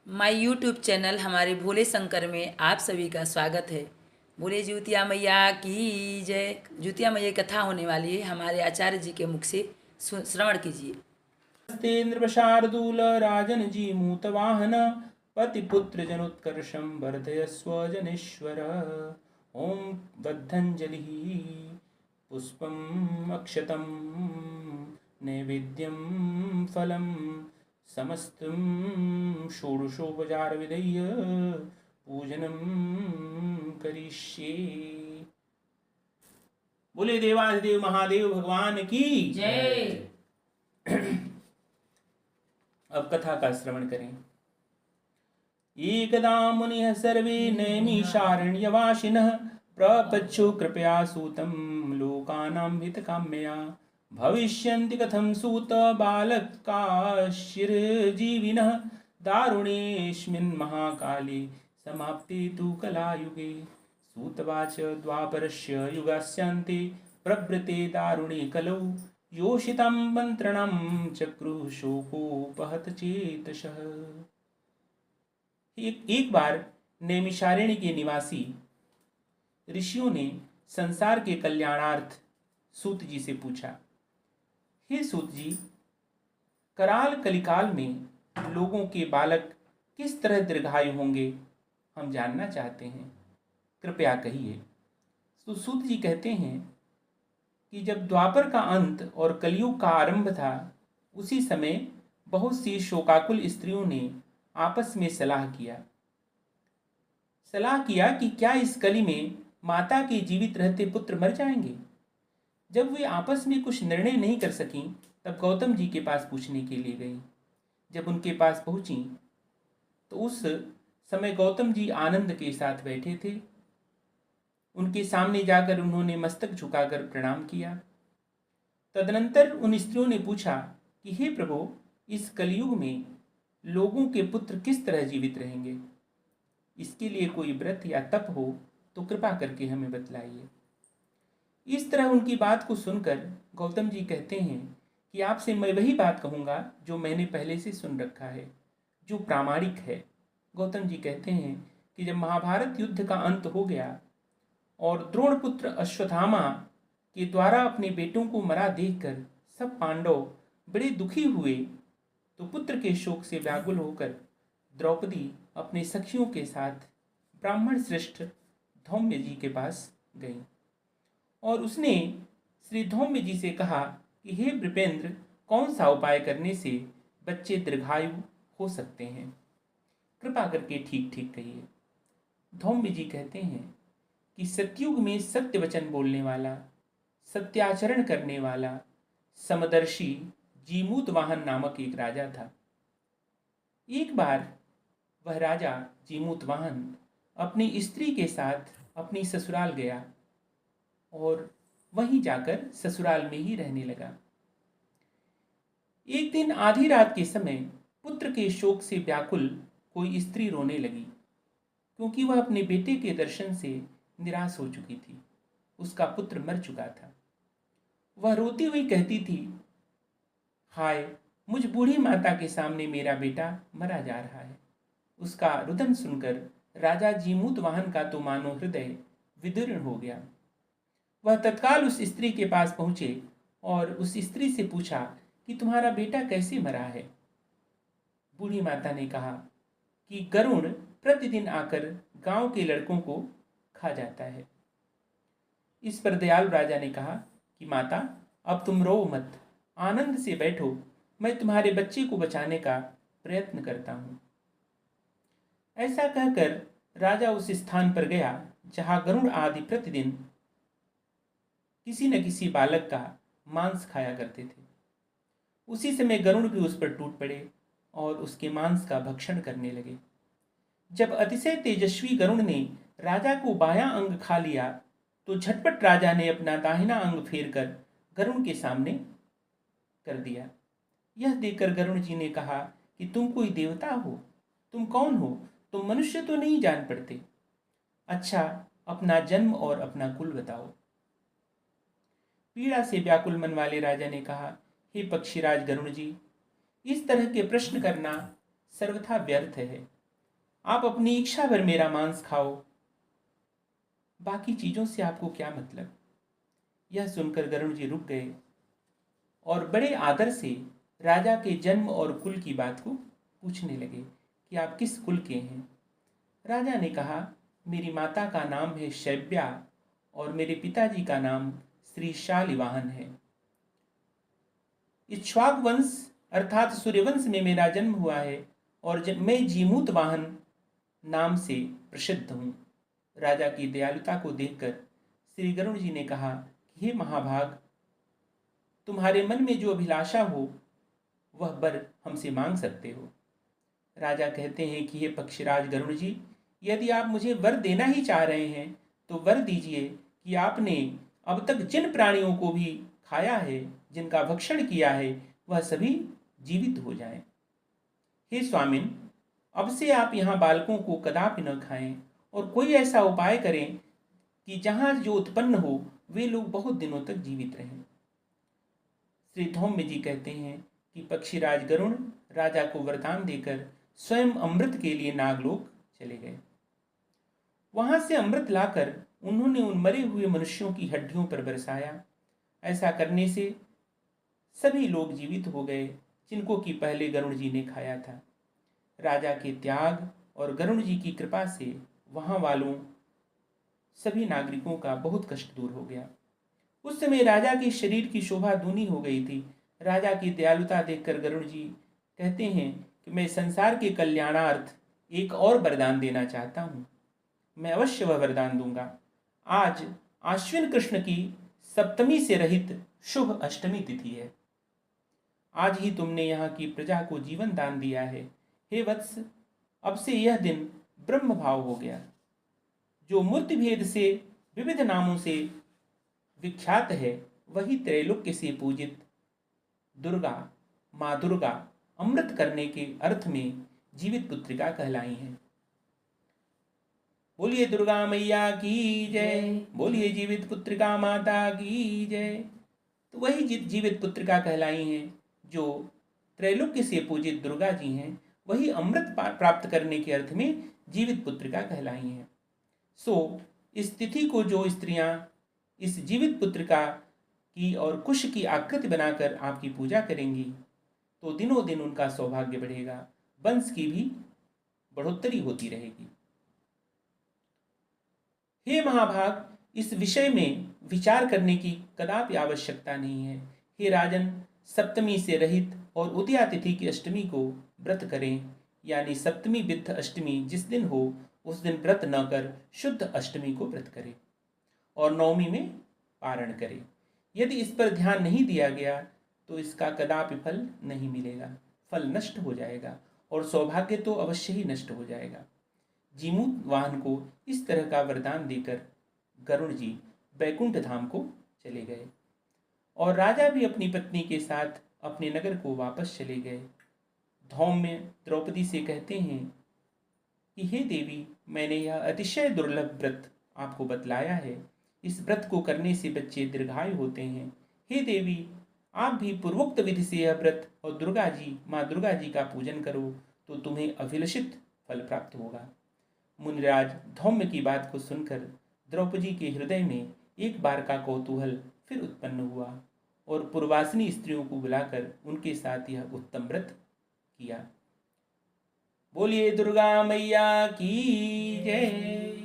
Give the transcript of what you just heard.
My YouTube channel हमारे भोले शंकर में आप सभी का स्वागत है। बोले ज्योतिया मैया की जय। ज्योतिया मैया की कथा होने वाली है, हमारे आचार्य जी के मुख से श्रवण कीजिए। तेन्द्र शार्दूल राजन जी मूतवाहन पतिपुत्र जनोत्कर्षं वर्धयस्व जनेश्वर। ओं बद्धंजलि पुष्पम् अक्षतं नैवेद्यं फलं समस्तं षोडशोपचार विधय्य पूजनं करिष्ये। बोले देवाधिदेव महादेव भगवान की जय। अब कथा का श्रवण करें। एकदा मुनिः सर्वे नैमिषारण्यवासिनः प्रपच्छु कृपया सूतं लोकानां हितकाम्यया। भविष्यन्ति कथं सूत बालकाशिर्जीविनः दारुणेऽस्मिन् महाकाले समाप्ते तु कलायुगे। सूतवाच द्वापरस्य युगस्यान्ते प्रवृते दारुणे कलौ योषितां मन्त्रणां चक्रुः शोकोपहत चेतसः। एक बार नैमिषारण्य के निवासी ऋषियों ने संसार के कल्याणार्थ सूत जी से पूछा, हे सूत जी, कराल कलिकाल में लोगों के बालक किस तरह दीर्घायु होंगे, हम जानना चाहते हैं, कृपया कहिए। तो सूत जी कहते हैं कि जब द्वापर का अंत और कलयुग का आरंभ था, उसी समय बहुत सी शोकाकुल स्त्रियों ने आपस में सलाह किया कि क्या इस कली में माता के जीवित रहते पुत्र मर जाएंगे। जब वे आपस में कुछ निर्णय नहीं कर सकीं, तब गौतम जी के पास पूछने के लिए गईं। जब उनके पास पहुंची तो उस समय गौतम जी आनंद के साथ बैठे थे। उनके सामने जाकर उन्होंने मस्तक झुकाकर प्रणाम किया। तदनंतर उन स्त्रियों ने पूछा कि हे प्रभु, इस कलयुग में लोगों के पुत्र किस तरह जीवित रहेंगे, इसके लिए कोई व्रत या तप हो तो कृपा करके हमें बतलाइए। इस तरह उनकी बात को सुनकर गौतम जी कहते हैं कि आपसे मैं वही बात कहूँगा जो मैंने पहले से सुन रखा है, जो प्रामाणिक है। गौतम जी कहते हैं कि जब महाभारत युद्ध का अंत हो गया और द्रोणपुत्र अश्वत्थामा के द्वारा अपने बेटों को मरा देखकर सब पांडव बड़े दुखी हुए, तो पुत्र के शोक से व्याकुल होकर द्रौपदी अपने सखियों के साथ ब्राह्मण श्रेष्ठ धौम्य जी के पास गई और उसने श्री धौम्य जी से कहा कि हे नृपेंद्र, कौन सा उपाय करने से बच्चे दीर्घायु हो सकते हैं, कृपा करके ठीक ठीक कहिए। धौम्य जी कहते हैं कि सतयुग में सत्य वचन बोलने वाला, सत्याचरण करने वाला, समदर्शी जीमूत वाहन नामक एक राजा था। एक बार वह राजा जीमूत वाहन अपनी स्त्री के साथ अपनी ससुराल गया और वहीं जाकर ससुराल में ही रहने लगा। एक दिन आधी रात के समय पुत्र के शोक से व्याकुल कोई स्त्री रोने लगी, क्योंकि वह अपने बेटे के दर्शन से निराश हो चुकी थी। उसका पुत्र मर चुका था। वह रोती हुई कहती थी, हाय, मुझ बूढ़ी माता के सामने मेरा बेटा मरा जा रहा है। उसका रुदन सुनकर राजा जीमूत वाहन का तो मानो हृदय विदीर्ण हो गया। वह तत्काल उस स्त्री के पास पहुंचे और उस स्त्री से पूछा कि तुम्हारा बेटा कैसे मरा है। बूढ़ी माता ने कहा कि गरुण प्रतिदिन आकर गांव के लड़कों को खा जाता है। इस पर दयालु राजा ने कहा कि माता, अब तुम रो मत, आनंद से बैठो, मैं तुम्हारे बच्चे को बचाने का प्रयत्न करता हूं। ऐसा कहकर राजा उस स्थान पर गया जहां गरुड़ आदि प्रतिदिन किसी न किसी बालक का मांस खाया करते थे। उसी समय गरुड़ भी उस पर टूट पड़े और उसके मांस का भक्षण करने लगे। जब अतिशय तेजस्वी गरुड़ ने राजा को बायां अंग खा लिया, तो झटपट राजा ने अपना दाहिना अंग फेर कर गरुड़ के सामने कर दिया। यह देखकर गरुड़ जी ने कहा कि तुम कोई देवता हो, तुम कौन हो, तुम मनुष्य तो नहीं जान पड़ते। अच्छा, अपना जन्म और अपना कुल बताओ। पीड़ा से व्याकुल मन वाले राजा ने कहा, हे पक्षीराज गरुड़ जी, इस तरह के प्रश्न करना सर्वथा व्यर्थ है। आप अपनी इच्छा भर मेरा मांस खाओ, बाकी चीजों से आपको क्या मतलब। यह सुनकर गरुड़ जी रुक गए और बड़े आदर से राजा के जन्म और कुल की बात को पूछने लगे कि आप किस कुल के हैं। राजा ने कहा, मेरी माता का नाम है शैब्या और मेरे पिताजी का नाम श्री शालिवाहन है। इक्ष्वाक वंश अर्थात सूर्यवंश में मेरा जन्म हुआ है और मैं जीमूत वाहन नाम से प्रसिद्ध हूँ। राजा की दयालुता को देखकर श्री गरुड़ जी ने कहा, हे महाभाग, तुम्हारे मन में जो अभिलाषा हो वह वर हमसे मांग सकते हो। राजा कहते हैं कि हे पक्षीराज गरुड़ जी, यदि आप मुझे वर देना ही चाह रहे हैं तो वर दीजिए कि आपने अब तक जिन प्राणियों को भी खाया है, जिनका भक्षण किया है, वह सभी जीवित हो जाएं। हे स्वामिन, अब से आप यहाँ बालकों को कदापि न खाएं और कोई ऐसा उपाय करें कि जहाँ जो उत्पन्न हो वे लोग बहुत दिनों तक जीवित रहें। श्री धौम्य जी कहते हैं कि पक्षीराज गरुड़ राजा को वरदान देकर स्वयं अमृत के लिए नागलोक चले गए। वहां से अमृत लाकर उन्होंने उन मरे हुए मनुष्यों की हड्डियों पर बरसाया। ऐसा करने से सभी लोग जीवित हो गए जिनको कि पहले गरुड़ जी ने खाया था। राजा के त्याग और गरुड़ जी की कृपा से वहां वालों सभी नागरिकों का बहुत कष्ट दूर हो गया। उस समय राजा के शरीर की शोभा दूनी हो गई थी। राजा की दयालुता देखकर गरुड़ जी कहते हैं कि मैं संसार के कल्याणार्थ एक और वरदान देना चाहता हूँ। मैं अवश्य वह वरदान दूंगा। आज आश्विन कृष्ण की सप्तमी से रहित शुभ अष्टमी तिथि है। आज ही तुमने यहाँ की प्रजा को जीवन दान दिया है। हे वत्स, अब से यह दिन ब्रह्म भाव हो गया। जो मूर्ति भेद से विविध नामों से विख्यात है, वही त्रैलोक्य से पूजित दुर्गा, माँ दुर्गा अमृत करने के अर्थ में जीवित पुत्रिका कहलाई हैं। बोलिए दुर्गा मैया की जय, बोलिए जीवित पुत्रिका माता की जय। तो वही जीवित पुत्रिका कहलाई हैं जो त्रैलोक्य से पूजित दुर्गा जी हैं, वही अमृत प्राप्त करने के अर्थ में जीवित पुत्रिका कहलाई हैं। सो इस तिथि को जो स्त्रियां इस जीवित पुत्रिका की और कुश की आकृति बनाकर आपकी पूजा करेंगी तो दिनों दिन उनका सौभाग्य बढ़ेगा, वंश की भी बढ़ोतरी होती रहेगी। हे महाभाग, इस विषय में विचार करने की कदापि आवश्यकता नहीं है। हे राजन, सप्तमी से रहित और उदया तिथि की अष्टमी को व्रत करें, यानी सप्तमी विद्ध अष्टमी जिस दिन हो उस दिन व्रत न कर शुद्ध अष्टमी को व्रत करें और नवमी में पारण करें। यदि इस पर ध्यान नहीं दिया गया तो इसका कदापि फल नहीं मिलेगा, फल नष्ट हो जाएगा और सौभाग्य तो अवश्य ही नष्ट हो जाएगा। जीमूत वाहन को इस तरह का वरदान देकर गरुड़ जी बैकुंठ धाम को चले गए और राजा भी अपनी पत्नी के साथ अपने नगर को वापस चले गए। धौम्य द्रौपदी से कहते हैं कि हे देवी, मैंने यह अतिशय दुर्लभ व्रत आपको बतलाया है। इस व्रत को करने से बच्चे दीर्घायु होते हैं। हे देवी, आप भी पूर्वोक्त विधि से यह व्रत और दुर्गा जी, माँ दुर्गा जी का पूजन करो तो तुम्हें अभिलषित फल प्राप्त होगा। मुनिराज धौम्य की बात को सुनकर द्रौपदी के हृदय में एक बार का कौतूहल फिर उत्पन्न हुआ और पूर्वासिनी स्त्रियों को बुलाकर उनके साथ यह उत्तम व्रत किया। बोलिए दुर्गा मैया की जय।